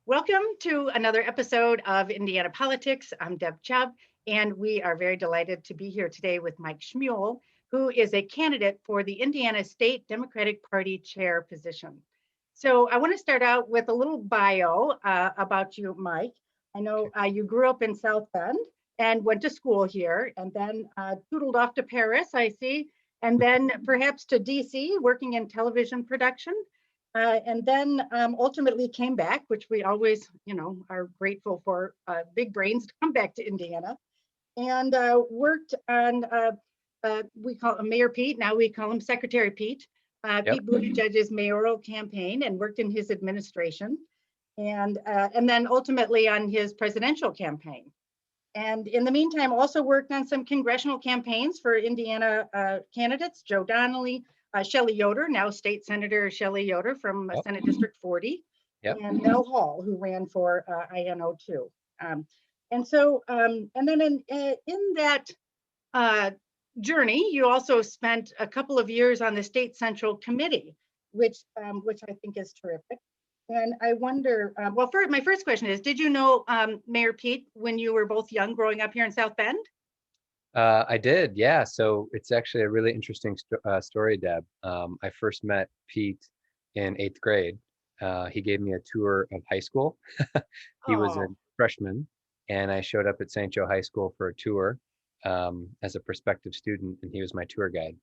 Welcome to another episode of Indiana Politics. I'm Deb Chubb, and we are very delighted to be here today with Mike Schmuhl, who is a candidate for the Indiana State Democratic Party chair position. So I want to start out with a little bio about you, Mike. I know you grew up in South Bend and went to school here, and then tootled off to Paris, I see, and then perhaps to DC, working in television production. And then ultimately came back, which we always, are grateful for big brains to come back to Indiana, and worked on, we call him Mayor Pete, now we call him Secretary Pete, Pete Buttigieg's mayoral campaign, and worked in his administration, and then ultimately on his presidential campaign. And in the meantime, also worked on some congressional campaigns for Indiana candidates, Joe Donnelly, Shelley Yoder, now State Senator Shelley Yoder from Senate District 40, and Mel Hall, who ran for INO2. And then in that journey, you also spent a couple of years on the State Central Committee, which I think is terrific. And I wonder, my first question is, did you know Mayor Pete when you were both young growing up here in South Bend? I did, yeah. So it's actually a really interesting story, Deb. I first met Pete in 8th grade. He gave me a tour of high school. He was a freshman, and I showed up at St. Joe High School for a tour as a prospective student, and he was my tour guide.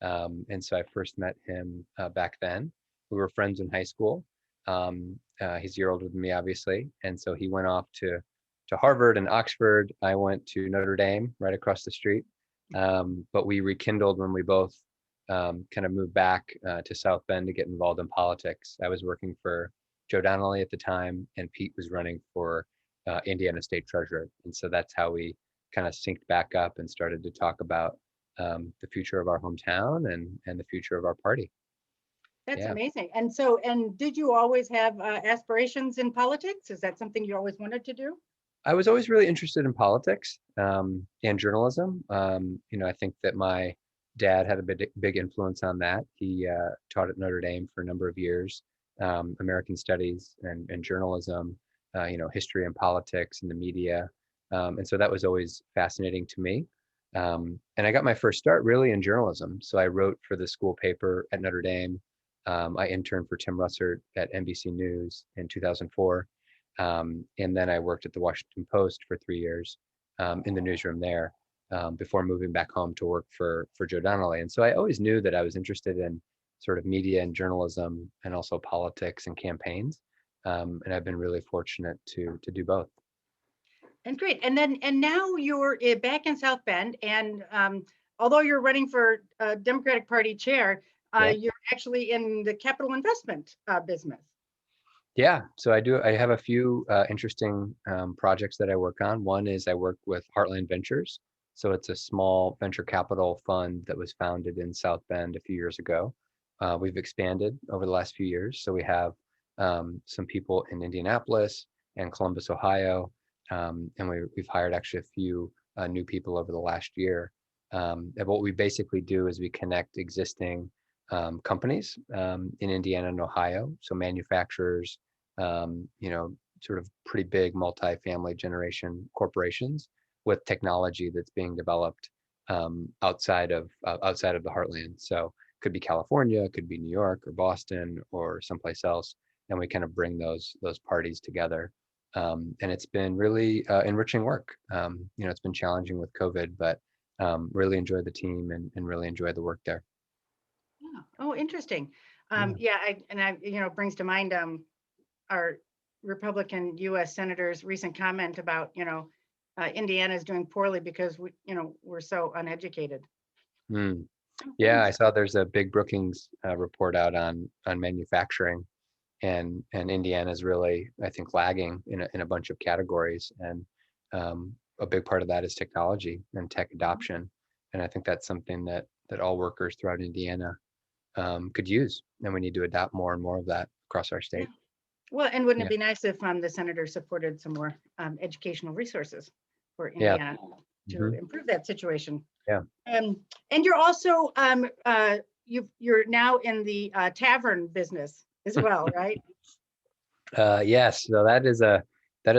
And so I first met him back then. We were friends in high school. He's a year older than me, obviously, and so he went off to Harvard and Oxford. I went to Notre Dame right across the street, but we rekindled when we both kind of moved back to South Bend to get involved in politics. I was working for Joe Donnelly at the time, and Pete was running for Indiana State Treasurer, and so that's how we kind of synced back up and started to talk about the future of our hometown and the future of our party. That's amazing. And did you always have aspirations in politics? Is that something you always wanted to do? I was always really interested in politics and journalism. I think that my dad had a big influence on that. He taught at Notre Dame for a number of years, American studies and journalism, history and politics and the media. And so that was always fascinating to me. And I got my first start really in journalism. So I wrote for the school paper at Notre Dame. I interned for Tim Russert at NBC News in 2004. And then I worked at the Washington Post for 3 years in the newsroom there before moving back home to work for Joe Donnelly. And so I always knew that I was interested in sort of media and journalism and also politics and campaigns. And I've been really fortunate to do both. And great. And now you're back in South Bend. And although you're running for Democratic Party chair, you're actually in the capital investment business. Yeah, so I have a few interesting projects that I work on. One is I work with Heartland Ventures. So it's a small venture capital fund that was founded in South Bend a few years ago. We've expanded over the last few years. So we have some people in Indianapolis and Columbus, Ohio. And we've hired actually a few new people over the last year. And what we basically do is we connect existing companies in Indiana and Ohio, so manufacturers, sort of pretty big multi-family generation corporations with technology that's being developed outside of the heartland. So it could be California, it could be New York or Boston or someplace else, and we kind of bring those parties together. And it's been really enriching work. It's been challenging with COVID, but really enjoy the team and really enjoy the work there. Yeah. Oh, interesting. Brings to mind our Republican U.S. Senator's recent comment about, Indiana is doing poorly because we're so uneducated. Yeah, I saw there's a big Brookings report out on manufacturing, and Indiana is really, I think, lagging in a bunch of categories, and a big part of that is technology and tech adoption, and I think that's something that all workers throughout Indiana could use, and we need to adopt more and more of that across our state. Yeah. Well, and wouldn't it be nice if the senator supported some more educational resources for Indiana to improve that situation? Yeah. And you're also you're now in the Tavern business as well, right? Yes, so that is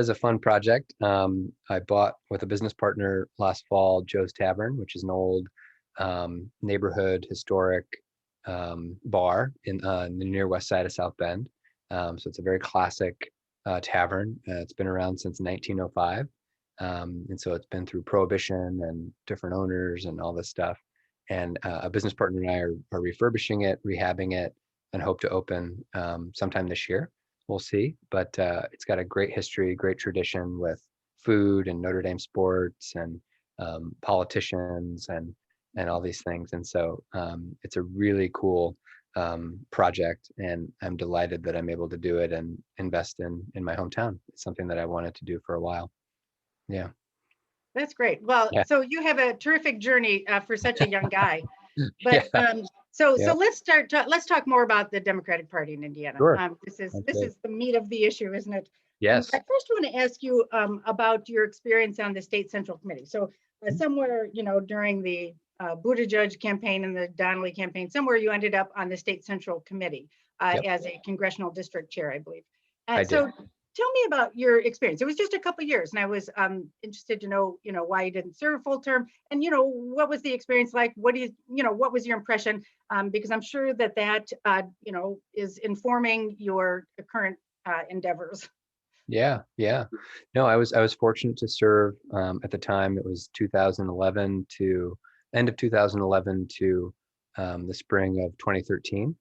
a fun project. I bought with a business partner last fall Joe's Tavern, which is an old neighborhood historic bar in the near west side of South Bend. So it's a very classic tavern. It's been around since 1905, and so it's been through Prohibition and different owners and all this stuff. And a business partner and I are refurbishing it, rehabbing it, and hope to open sometime this year. We'll see, but it's got a great history, great tradition with food and Notre Dame sports and politicians and all these things. And so it's a really cool project, and I'm delighted that I'm able to do it and invest in my hometown. It's something that I wanted to do for a while. Yeah. That's great. Well, Yeah. so you have a terrific journey for such a young guy. But Yeah. so Yeah. let's talk more about the Democratic Party in Indiana. Sure. This is Sounds this good. is the meat of the issue, isn't it? I Yes. first want to ask you about your experience on the state central committee. So somewhere, during the Buttigieg campaign and the Donnelly campaign, somewhere you ended up on the state central committee Yep. as a congressional district chair, I believe. I did. So tell me about your experience. It was just a couple of years, and I was interested to know, why you didn't serve full term, and what was the experience like? What was your impression? Because I'm sure that is informing your current endeavors. Yeah, yeah. No, I was fortunate to serve at the time. It was 2011 to end of 2011 to the spring of 2013.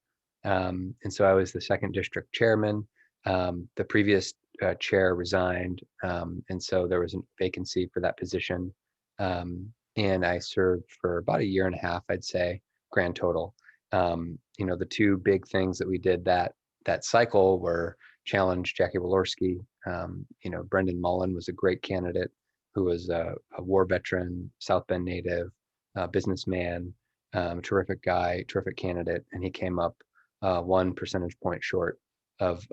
And so I was the second district chairman. The previous chair resigned, and so there was a vacancy for that position. And I served for about a year and a half, I'd say, grand total. The two big things that we did that cycle were challenge Jackie Walorski. Brendan Mullen was a great candidate who was a war veteran, South Bend native, businessman, terrific guy, terrific candidate, and he came up 1 percentage point short of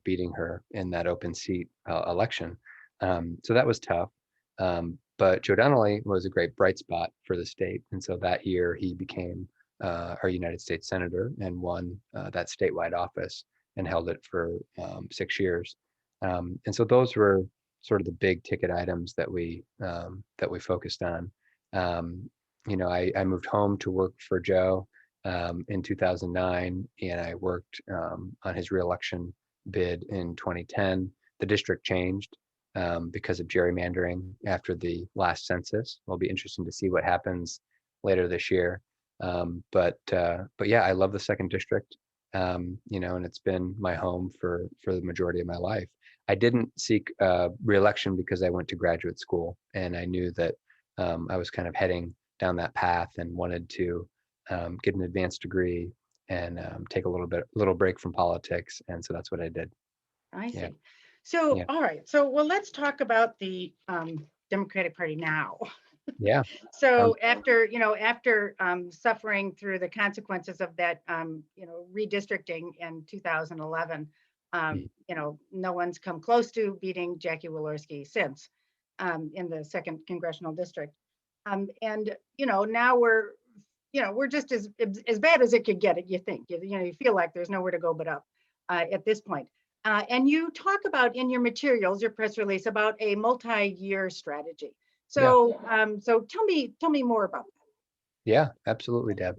beating her in that open seat election. So that was tough. But Joe Donnelly was a great bright spot for the state, and so that year he became our United States Senator and won that statewide office and held it for 6 years. And so those were sort of the big ticket items that we focused on. I moved home to work for Joe in 2009, and I worked on his reelection bid in 2010. The district changed because of gerrymandering after the last census. It'll be interesting to see what happens later this year. But yeah, I love the second district. And it's been my home for the majority of my life. I didn't seek reelection because I went to graduate school, and I knew that I was kind of heading down that path and wanted to get an advanced degree and take a little break from politics, and so that's what I did. I Yeah, see. So, yeah, all right. So, well, let's talk about the Democratic Party now. yeah. So Sounds after suffering through the consequences of that, redistricting in 2011, mm, no one's come close to beating Jackie Walorski since in the second congressional district. And now we're just as bad as it could get. You think you feel like there's nowhere to go but up at this point. And you talk about in your materials, your press release, about a multi-year strategy. yeah, So tell me more about yeah. Absolutely, Deb.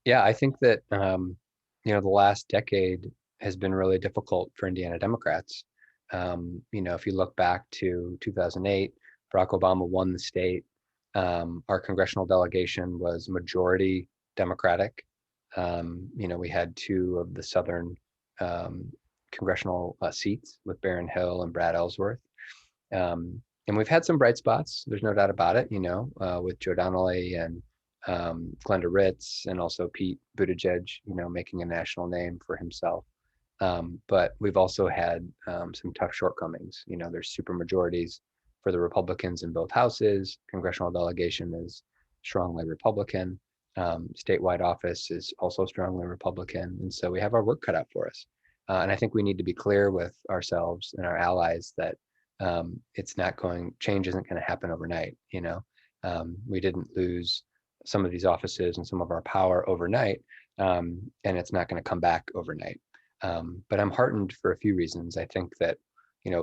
Yeah, I think that the last decade has been really difficult for Indiana Democrats. If you look back to 2008, Barack Obama won the state. Our congressional delegation was majority Democratic. We had two of the southern um, congressional seats with Barron Hill and Brad Ellsworth. And we've had some bright spots. There's no doubt about it. With Joe Donnelly and Glenda Ritz and also Pete Buttigieg, making a national name for himself. But we've also had some tough shortcomings. There's super majorities for the Republicans in both houses. Congressional delegation is strongly Republican. Statewide office is also strongly Republican. And so we have our work cut out for us. And I think we need to be clear with ourselves and our allies that change isn't going to happen overnight. We didn't lose some of these offices and some of our power overnight, and it's not going to come back overnight. But I'm heartened for a few reasons. I think that,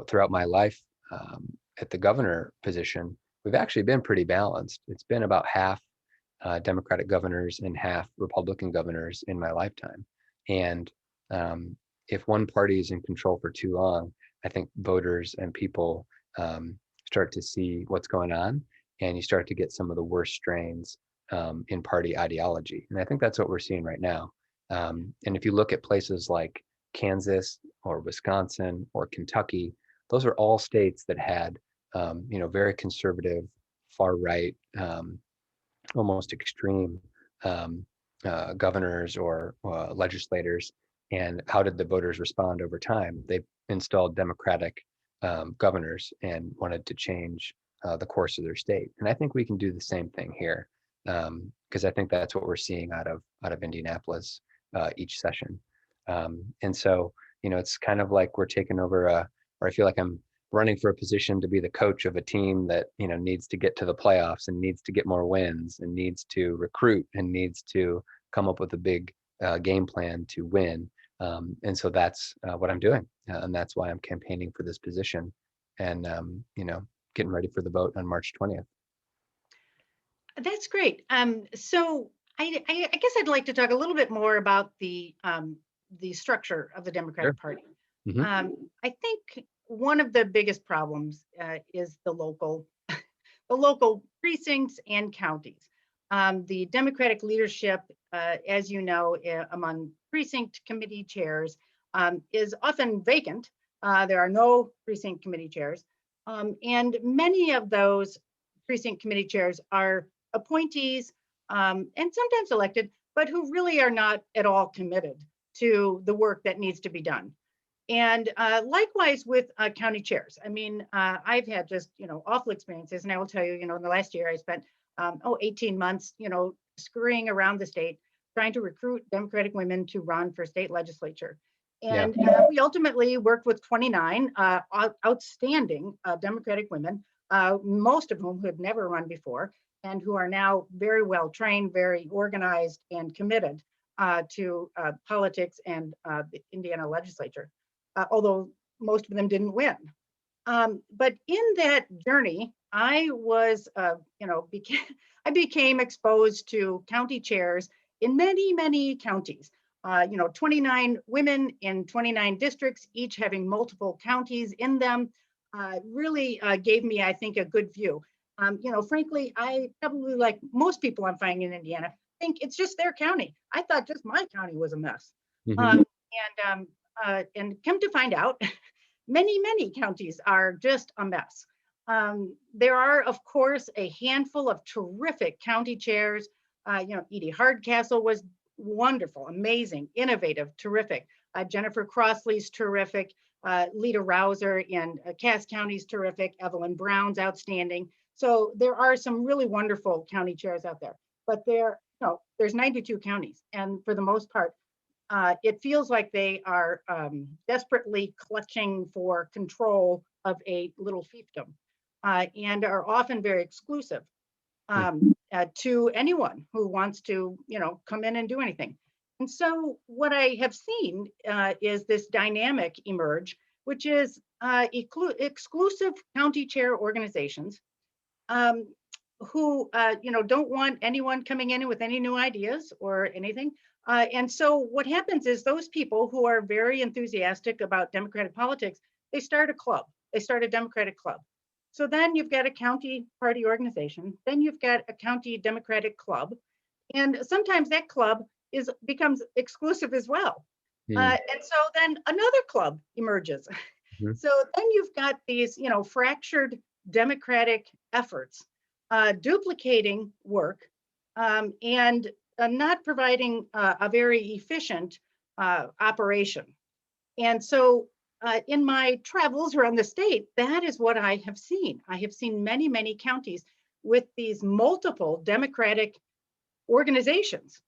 throughout my life at the governor position, we've actually been pretty balanced. It's been about half Democratic governors and half Republican governors in my lifetime. And if one party is in control for too long, I think voters and people start to see what's going on, and you start to get some of the worst strains in party ideology. And I think that's what we're seeing right now. And if you look at places like Kansas or Wisconsin or Kentucky, those are all states that had, very conservative, far right, almost extreme governors or legislators. And how did the voters respond over time? They installed Democratic governors and wanted to change the course of their state. And I think we can do the same thing here, because I think that's what we're seeing out of Indianapolis each session. And so, it's kind of like we're taking over or I feel like I'm running for a position to be the coach of a team that, needs to get to the playoffs and needs to get more wins and needs to recruit and needs to come up with a big game plan to win. And so that's what I'm doing. And that's why I'm campaigning for this position and, getting ready for the vote on March 20th. That's great. So I guess I'd like to talk a little bit more about the structure of the Sure. Democratic Party. Hmm. I think one of the biggest problems is the local precincts and counties. The Democratic leadership, as you know, among precinct committee chairs, is often vacant. There are no precinct committee chairs, and many of those precinct committee chairs are appointees and sometimes elected, but who really are not at all committed to the work that needs to be done. And likewise with county chairs. I mean, I've had just, awful experiences. And I will tell you, in the last year I spent, 18 months, scurrying around the state, trying to recruit Democratic women to run for state legislature. Yeah. And we ultimately worked with 29 outstanding Democratic women, most of whom had never run before and who are now very well trained, very organized and committed to politics and the Indiana legislature. Although most of them didn't win. But in that journey, I was, I became exposed to county chairs in many, many counties. 29 women in 29 districts, each having multiple counties in them, really gave me, I think, a good view. Frankly, I probably, like most people I'm finding in Indiana, think it's just their county. I thought just my county was a mess. Hmm. And come to find out, many, many counties are just a mess. There are, of course, a handful of terrific county chairs. Edie Hardcastle was wonderful, amazing, innovative, terrific. Jennifer Crossley's terrific. Lita Rouser in Cass County's terrific. Evelyn Brown's outstanding. So there are some really wonderful county chairs out there. But there's 92 counties, and for the most part, it feels like they are desperately clutching for control of a little fiefdom and are often very exclusive to anyone who wants to, come in and do anything. And so what I have seen is this dynamic emerge, which is exclusive county chair organizations who, don't want anyone coming in with any new ideas or anything. And so what happens is those people who are very enthusiastic about Democratic politics, they start a club. They start a Democratic club. So then you've got a county party organization. Then you've got a county Democratic club. And sometimes that club becomes exclusive as well. And so then another club emerges. Hmm. So then you've got these, fractured Democratic efforts, duplicating work, and not providing a very efficient operation. And so in my travels around the state, that is what I have seen. I have seen many, many counties with these multiple Democratic organizations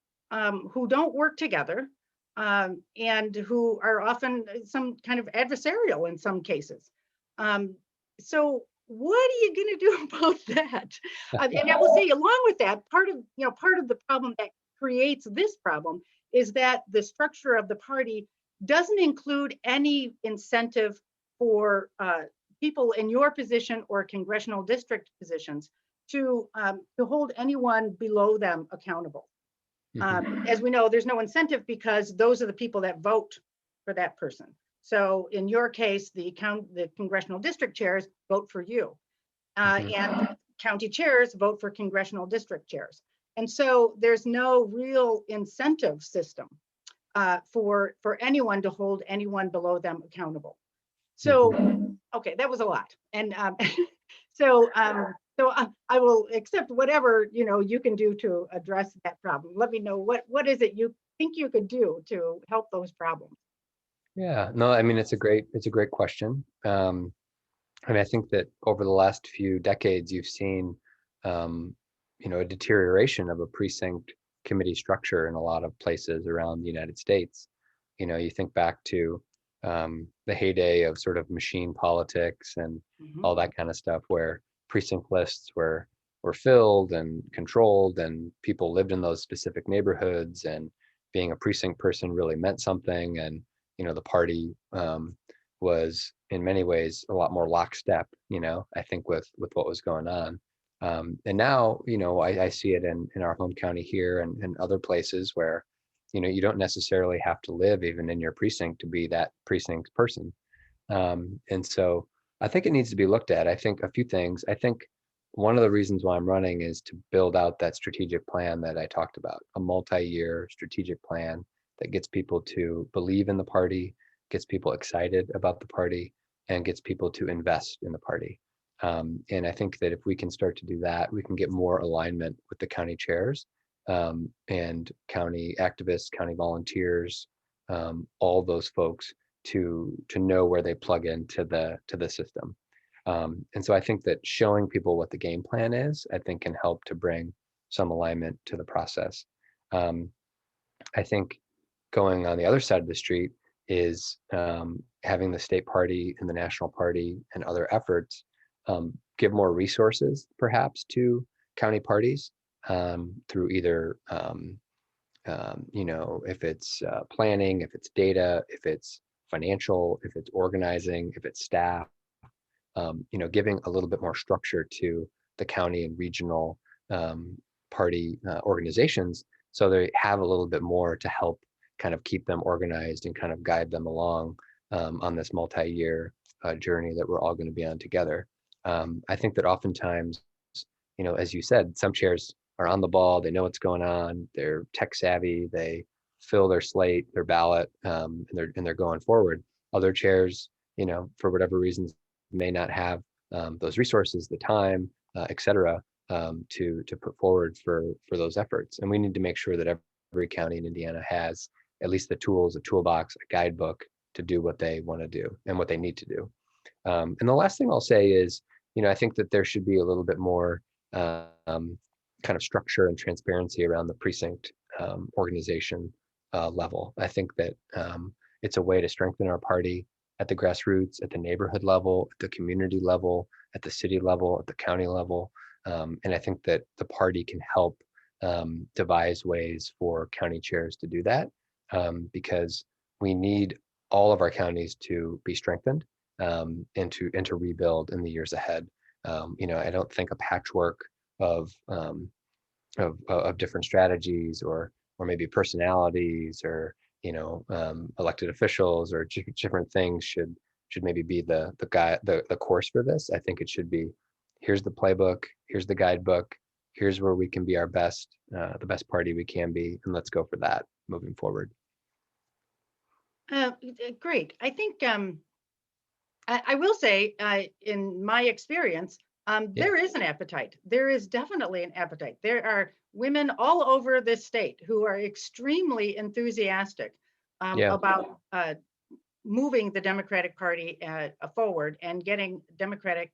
who don't work together and who are often some kind of adversarial in some cases. So what are you going to do about that? And I will say, along with that, part of the problem that creates this problem is that the structure of the party doesn't include any incentive for people in your position or congressional district positions to hold anyone below them accountable. As we know, there's no incentive because those are the people that vote for that person. So in your case, the congressional district chairs vote for you, and county chairs vote for congressional district chairs. And so there's no real incentive system for anyone to hold anyone below them accountable. So, okay, that was a lot. And I will accept whatever you can do to address that problem. Let me know what is it you think you could do to help those problems. Yeah, no, I mean, it's a great question. And I think that over the last few decades, you've seen, a deterioration of a precinct committee structure in a lot of places around the United States. You think back to the heyday of sort of machine politics and all that kind of stuff, where precinct lists were filled and controlled, and people lived in those specific neighborhoods, and being a precinct person really meant something. And the party was in many ways a lot more lockstep, I think with what was going on. And now, I see it in our home county here and other places where, you don't necessarily have to live even in your precinct to be that precinct person. And so I think it needs to be looked at. I think a few things. I think one of the reasons why I'm running is to build out that strategic plan that I talked about, a multi-year strategic plan that gets people to believe in the party, gets people excited about the party, and gets people to invest in the party. And I think that if we can start to do that, we can get more alignment with the county chairs and county activists, county volunteers, all those folks to know where they plug into the system. And so I think that showing people what the game plan is, I think can help to bring some alignment to the process. I think going on the other side of the street is having the state party and the national party and other efforts give more resources perhaps to county parties through either if it's planning, if it's data, if it's financial, if it's organizing, if it's staff, giving a little bit more structure to the county and regional party organizations, so they have a little bit more to help kind of keep them organized and kind of guide them along on this multi-year journey that we're all going to be on together. I think that oftentimes, as you said, some chairs are on the ball, they know what's going on, they're tech savvy, they fill their slate, their ballot, and they're going forward. Other chairs, for whatever reasons, may not have those resources, the time, et cetera, to put forward for those efforts. And we need to make sure that every county in Indiana has at least the tools, a toolbox, a guidebook to do what they want to do and what they need to do. And the last thing I'll say is, I think that there should be a little bit more kind of structure and transparency around the precinct organization level. I think that it's a way to strengthen our party at the grassroots, at the neighborhood level, at the community level, at the city level, at the county level. And I think that the party can help devise ways for county chairs to do that because we need all of our counties to be strengthened and to rebuild in the years ahead. I don't think a patchwork of different strategies or maybe personalities or elected officials or different things should maybe be the course for this. I think it should be, here's the playbook, here's the guidebook, here's where we can be our best, the best party we can be, and let's go for that moving forward. Great. I think I will say, in my experience, there is an appetite. There is definitely an appetite. There are women all over this state who are extremely enthusiastic about moving the Democratic Party forward and getting Democratic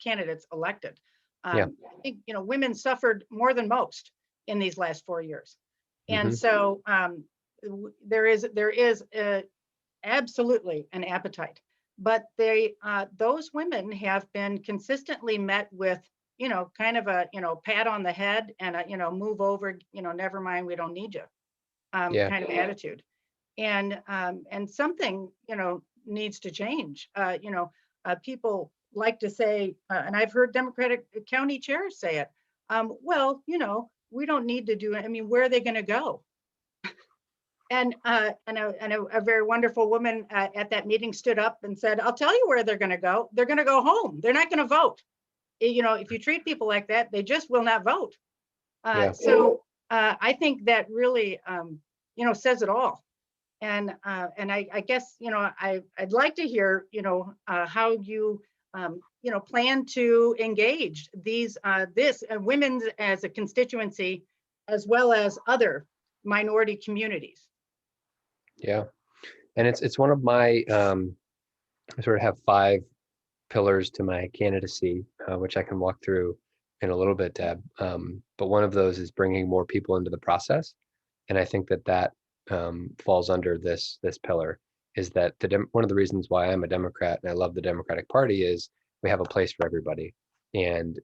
candidates elected. I think women suffered more than most in these last 4 years, and so there is absolutely an appetite. But those women have been consistently met with, kind of a, pat on the head and a, move over, never mind, we don't need you, kind of attitude. and something, needs to change. People like to say, and I've heard Democratic county chairs say it. Well, we don't need to do it. I mean, where are they going to go? And a very wonderful woman at that meeting stood up and said, "I'll tell you where they're going to go. They're going to go home. They're not going to vote. If you treat people like that, they just will not vote." Yeah. So I think that really, says it all. And I guess, I'd like to hear, how you, plan to engage this women's as a constituency, as well as other minority communities. Yeah. And it's one of my, I sort of have 5 pillars to my candidacy, which I can walk through in a little bit, Deb. But one of those is bringing more people into the process. And I think that falls under this pillar, is that one of the reasons why I'm a Democrat and I love the Democratic Party is we have a place for everybody. And,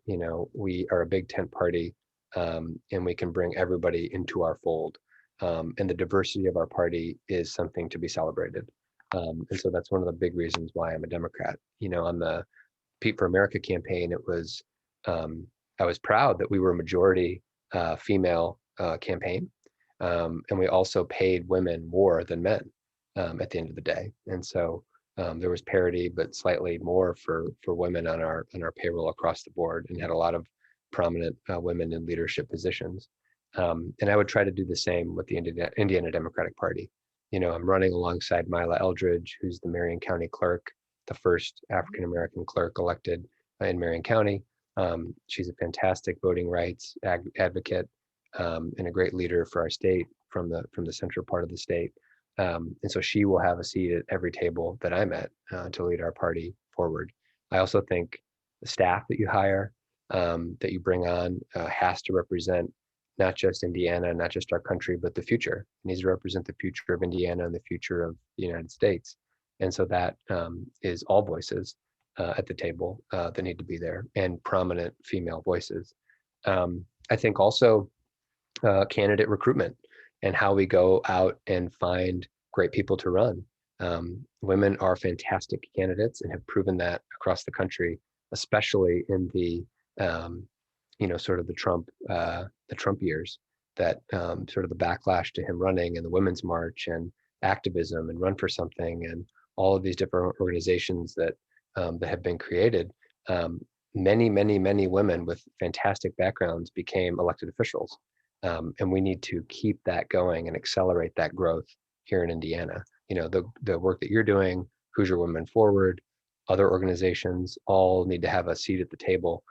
we are a big tent party, and we can bring everybody into our fold. And the diversity of our party is something to be celebrated. And so that's one of the big reasons why I'm a Democrat. On the Pete for America campaign, I was proud that we were a majority female campaign. And we also paid women more than men at the end of the day. And so there was parity, but slightly more for women on our payroll across the board, and had a lot of prominent women in leadership positions. And I would try to do the same with the Indiana Democratic Party. I'm running alongside Mila Eldridge, who's the Marion County clerk, the first African-American clerk elected in Marion County. She's a fantastic voting rights advocate, and a great leader for our state from the central part of the state. And so she will have a seat at every table that I'm at to lead our party forward. I also think the staff that you hire, that you bring on, has to represent not just Indiana, not just our country, but the future. It needs to represent the future of Indiana and the future of the United States. And so that is all voices at the table that need to be there, and prominent female voices. I think also candidate recruitment and how we go out and find great people to run. Women are fantastic candidates and have proven that across the country, especially in the sort of the Trump years, that sort of the backlash to him running, and the Women's March and activism and Run for Something and all of these different organizations that have been created. Many women with fantastic backgrounds became elected officials. And we need to keep that going and accelerate that growth here in Indiana. The work that you're doing, Hoosier Women Forward, other organizations, all need to have a seat at the table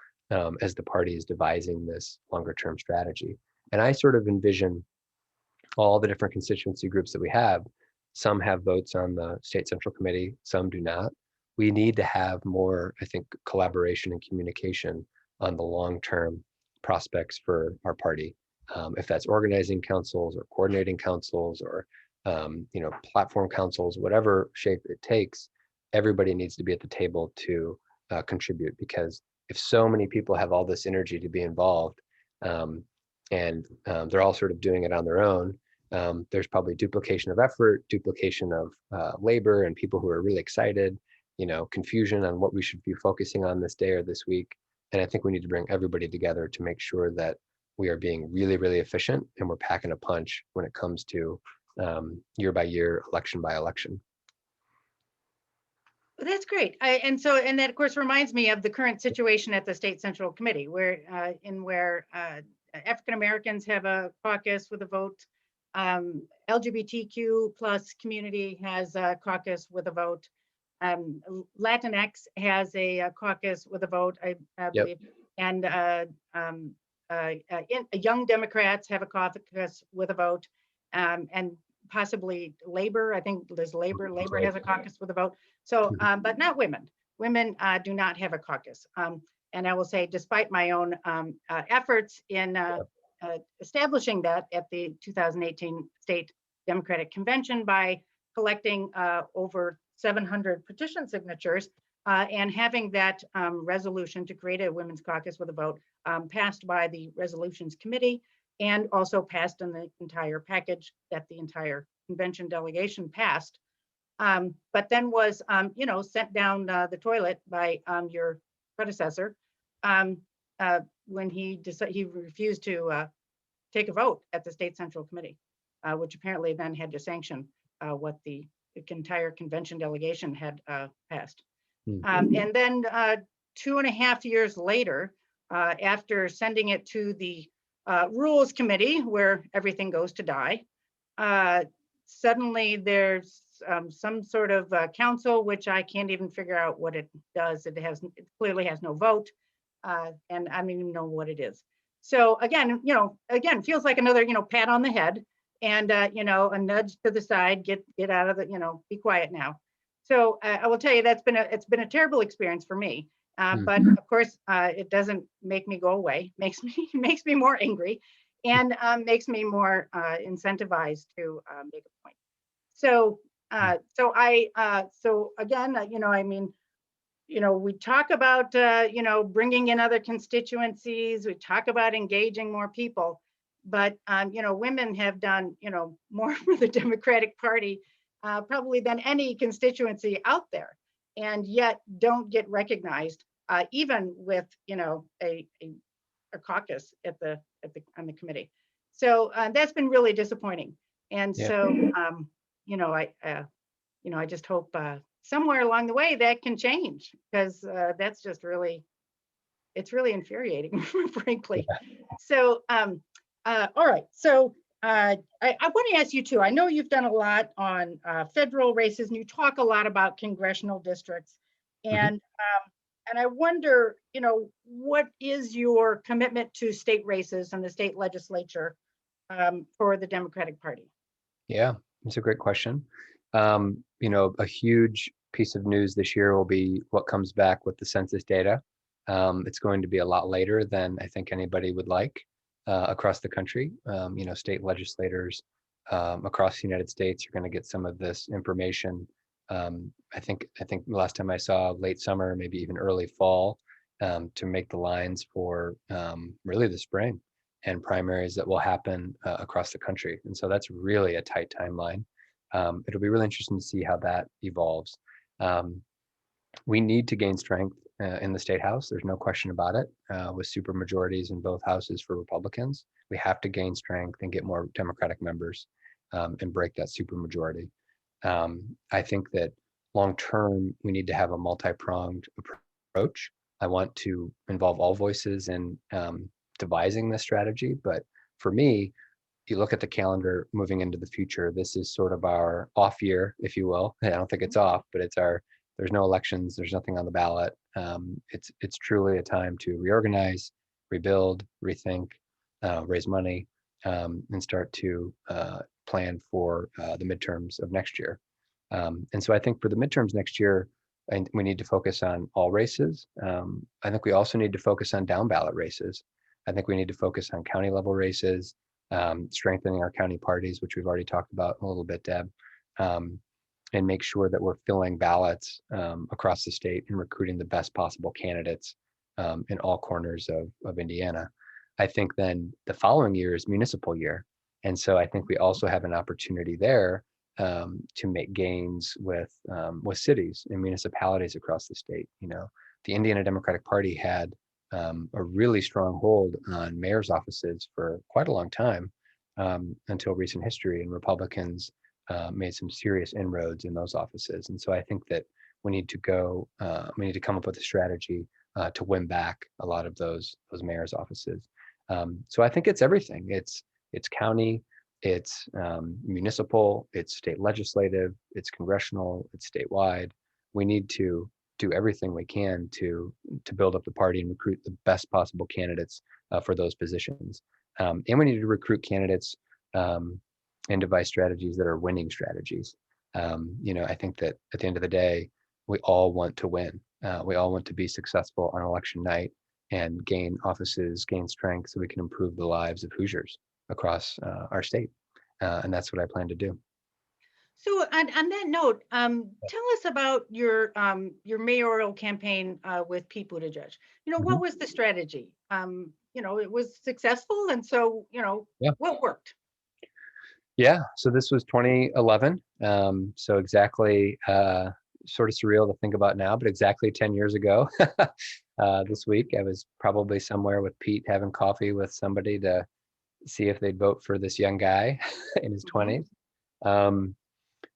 as the party is devising this longer term strategy. And I sort of envision all the different constituency groups that we have. Some have votes on the state central committee, some do not. We need to have more, I think, collaboration and communication on the long-term prospects for our party. If that's organizing councils or coordinating councils or platform councils, whatever shape it takes, everybody needs to be at the table to contribute, because if so many people have all this energy to be involved, and they're all sort of doing it on their own, there's probably duplication of effort, duplication of labor, and people who are really excited, confusion on what we should be focusing on this day or this week. And I think we need to bring everybody together to make sure that we are being really, really efficient, and we're packing a punch when it comes to year by year, election by election. That's great. And that of course reminds me of the current situation at the State Central Committee, where African Americans have a caucus with a vote. LGBTQ plus community has a caucus with a vote. Latinx has a caucus with a vote, I believe. And young Democrats have a caucus with a vote, and possibly labor. I think there's labor. Labor has a caucus with a vote. So, but not women. Women do not have a caucus. And I will say, despite my own efforts in establishing that at the 2018 State Democratic Convention by collecting over 700 petition signatures and having that resolution to create a women's caucus with a vote passed by the Resolutions Committee, and also passed in the entire package that the entire convention delegation passed, but then was, sent down the toilet by your predecessor um, when he refused to take a vote at the state central committee, which apparently then had to sanction what the entire convention delegation had passed. And then 2.5 years later, after sending it to the rules committee where everything goes to die, suddenly there's some sort of council, which I can't even figure out what it does. It clearly has no vote, and I don't even know what it is. So again, feels like another, pat on the head and, a nudge to the side, get out of the, be quiet now. So I will tell you, it's been a terrible experience for me. But of course, it doesn't make me go away. Makes me more angry, and makes me more incentivized to make a point. So so again, we talk about bringing in other constituencies. We talk about engaging more people, but women have done more for the Democratic Party probably than any constituency out there, and yet don't get recognized even with a caucus on the committee. So that's been really disappointing. And so I just hope somewhere along the way that can change, because that's just it's really infuriating, frankly. So all right, so I want to ask you too. I know you've done a lot on federal races, and you talk a lot about congressional districts, and I wonder, what is your commitment to state races and the state legislature for the Democratic Party? Yeah, that's a great question. A huge piece of news this year will be what comes back with the census data. It's going to be a lot later than I think anybody would like across the country. State legislators across the United States are going to get some of this information. I think the last time I saw late summer, maybe even early fall, to make the lines for really the spring and primaries that will happen across the country. And so that's really a tight timeline. It'll be really interesting to see how that evolves. We need to gain strength in the state house. There's no question about it. With super majorities in both houses for Republicans, we have to gain strength and get more Democratic members and break that super majority. I think that long term, we need to have a multi-pronged approach. I want to involve all voices in devising this strategy. But for me, you look at the calendar moving into the future, this is sort of our off year, if you will. I don't think it's off, but there's no elections, there's nothing on the ballot. It's truly a time to reorganize, rebuild, rethink, raise money, and start to plan for the midterms of next year. And so I think for the midterms next year, we need to focus on all races. I think we also need to focus on down ballot races. I think we need to focus on county level races, strengthening our county parties, which we've already talked about a little bit, Deb, and make sure that we're filling ballots across the state and recruiting the best possible candidates in all corners of Indiana. I think then the following year is municipal year. And so I think we also have an opportunity there to make gains with cities and municipalities across the state. The Indiana Democratic Party had a really strong hold on mayor's offices for quite a long time until recent history, and Republicans made some serious inroads in those offices. And so I think that we need to come up with a strategy to win back a lot of those mayor's offices. So I think it's everything. It's county, it's municipal, it's state legislative, it's congressional, it's statewide. We need to do everything we can to build up the party and recruit the best possible candidates for those positions. And we need to recruit candidates and devise strategies that are winning strategies. I think that at the end of the day, we all want to win. We all want to be successful on election night and gain offices, gain strength, so we can improve the lives of Hoosiers across our state. And that's what I plan to do. So on that note, tell us about your mayoral campaign with Pete Buttigieg. What was the strategy? It was successful, and so Yeah. what worked? Yeah, so this was 2011. So exactly, sort of surreal to think about now, but exactly 10 years ago, this week, I was probably somewhere with Pete having coffee with somebody to see if they'd vote for this young guy in his Mhm. 20s. Um,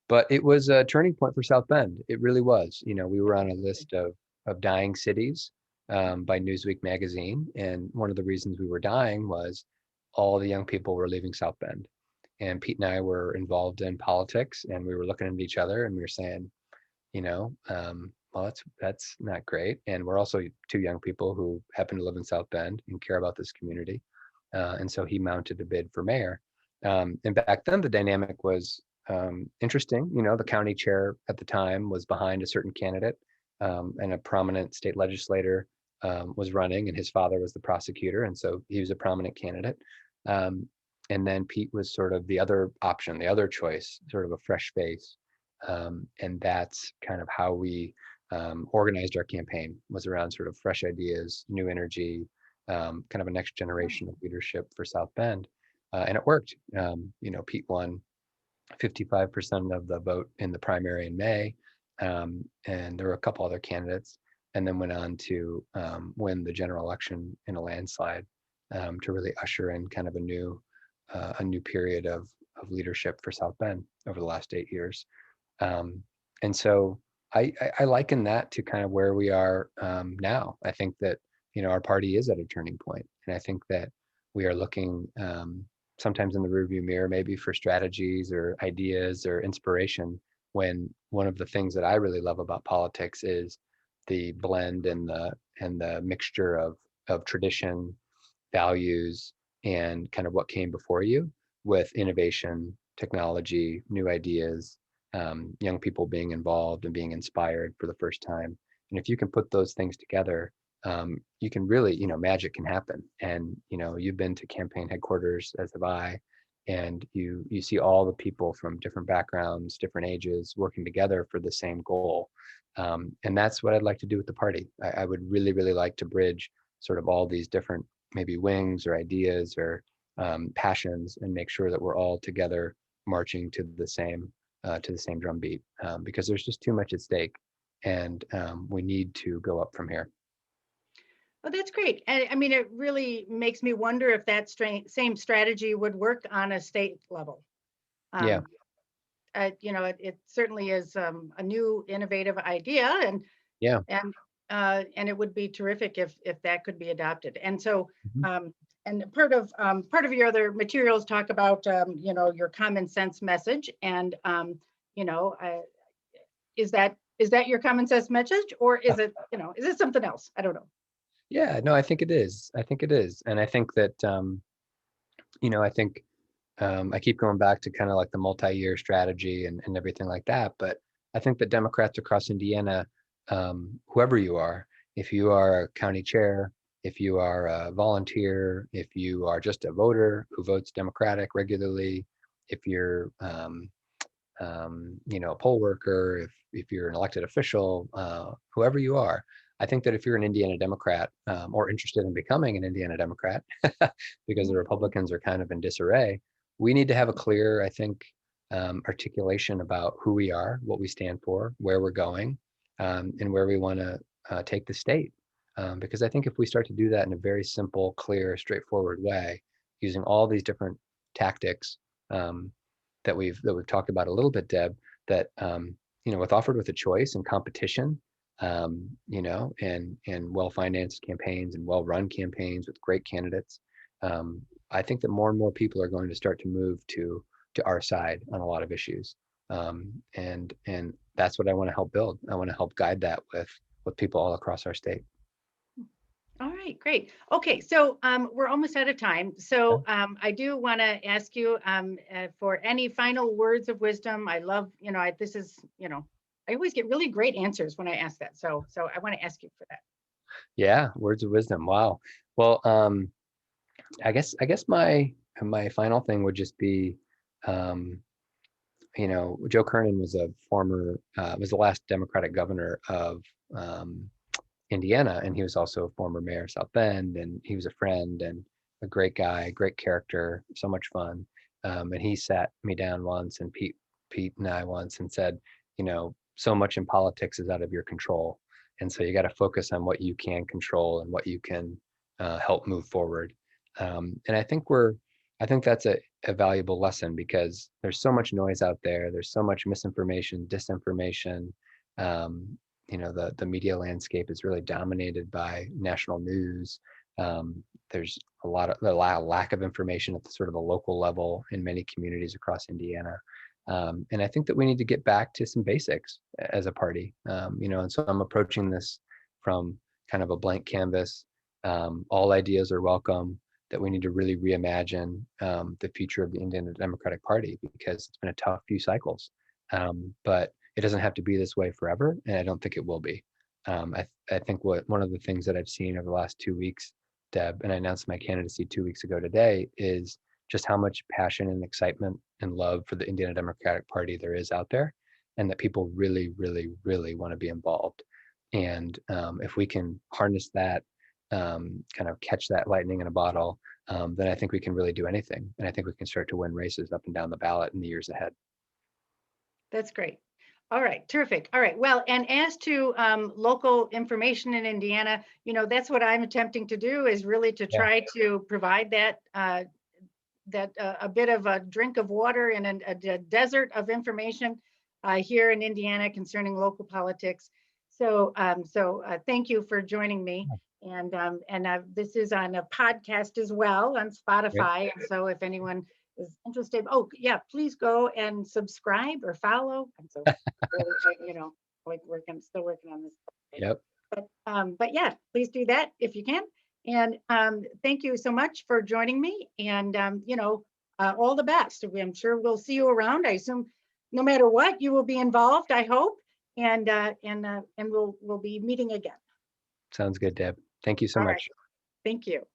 but it was a turning point for South Bend. It really was. We were on a list of dying cities by Newsweek magazine, and one of the reasons we were dying was all the young people were leaving South Bend. And Pete and I were involved in politics, and we were looking at each other, and we were saying, well, that's not great. And we're also two young people who happen to live in South Bend and care about this community. And so he mounted a bid for mayor. And back then, the dynamic was interesting. The county chair at the time was behind a certain candidate, and a prominent state legislator was running, and his father was the prosecutor, and so he was a prominent candidate. Um, and then Pete was sort of the other option, the other choice, sort of a fresh face. And that's kind of how we organized our campaign, was around sort of fresh ideas, new energy, kind of a next generation of leadership for South Bend. And it worked. Pete won 55% of the vote in the primary in May. And there were a couple other candidates, and then went on to win the general election in a landslide, to really usher in kind of a new period of leadership for South Bend over the last 8 years. And so I liken that to kind of where we are now. I think that our party is at a turning point, and I think that we are looking sometimes in the rearview mirror, maybe for strategies or ideas or inspiration. When one of the things that I really love about politics is the blend and the mixture of tradition, values, and kind of what came before you, with innovation, technology, new ideas, young people being involved and being inspired for the first time. And if you can put those things together, you can really, magic can happen. And you've been to campaign headquarters, as have I, and you see all the people from different backgrounds, different ages, working together for the same goal. And that's what I'd like to do with the party. I would really, really like to bridge sort of all these different maybe wings or ideas or passions, and make sure that we're all together marching to the same drumbeat, because there's just too much at stake, and we need to go up from here. Well, that's great. And I mean, it really makes me wonder if that same strategy would work on a state level. Yeah, Um, it certainly is a new, innovative idea, yeah. and it would be terrific if that could be adopted. And so, Mhm. um, and part of your other materials talk about your common sense message, and you know, uh, is that your common sense message, or is it something else? I don't know. Yeah, no, I think it is. I think it is. And I think that, I think I keep going back to kind of like the multi-year strategy and everything like that. But I think that Democrats across Indiana, whoever you are, if you are a county chair, if you are a volunteer, if you are just a voter who votes Democratic regularly, if you're, a poll worker, if you're an elected official, whoever you are, I think that if you're an Indiana Democrat, or interested in becoming an Indiana Democrat, because the Republicans are kind of in disarray, we need to have a clear, I think, articulation about who we are, what we stand for, where we're going, and where we want to take the state. Because I think if we start to do that in a very simple, clear, straightforward way, using all these different tactics, that we've talked about a little bit, Deb, that with offered with a choice and competition, and well-financed campaigns and well-run campaigns with great candidates, I think that more and more people are going to start to move to our side on a lot of issues, and that's what I want to help build. I want to help guide that with people all across our state. All right, great. Okay, so we're almost out of time. Yeah. So I do want to ask you for any final words of wisdom. I love, this is, I always get really great answers when I ask that. So I want to ask you for that. Yeah, words of wisdom. Wow. Well, I guess my final thing would just be, um, Joe Kernan was the last Democratic governor of Indiana, and he was also a former mayor of South Bend, and he was a friend and a great guy, great character, so much fun. And he sat me down once, and Pete and I once, and said, so much in politics is out of your control. And so you got to focus on what you can control and what you can help move forward. And I think that's a valuable lesson, because there's so much noise out there. There's so much misinformation, disinformation. The media landscape is really dominated by national news. There's a lot of lack of information at the sort of the local level in many communities across Indiana. And I think that we need to get back to some basics as a party. And so I'm approaching this from kind of a blank canvas. All ideas are welcome, that we need to really reimagine the future of the Indiana Democratic Party, because it's been a tough few cycles. But it doesn't have to be this way forever, and I don't think it will be. I think one of the things that I've seen over the last 2 weeks, Deb, and I announced my candidacy 2 weeks ago today, is just how much passion and excitement and love for the Indiana Democratic Party there is out there, and that people really, really, really want to be involved. And if we can harness that, kind of catch that lightning in a bottle, then I think we can really do anything. And I think we can start to win races up and down the ballot in the years ahead. That's great. All right, terrific. All right, well, and as to local information in Indiana, that's what I'm attempting to do, is really to try to provide that a bit of a drink of water in a desert of information here in Indiana concerning local politics. So thank you for joining me. And this is on a podcast as well on Spotify. And so if anyone is interested, please go and subscribe or follow. And so, still working on this. Yep. But yeah, please do that if you can. And thank you so much for joining me. And all the best. I'm sure we'll see you around. I assume no matter what, you will be involved, I hope. And we'll be meeting again. Sounds good, Deb. Thank you so much. Right. Thank you.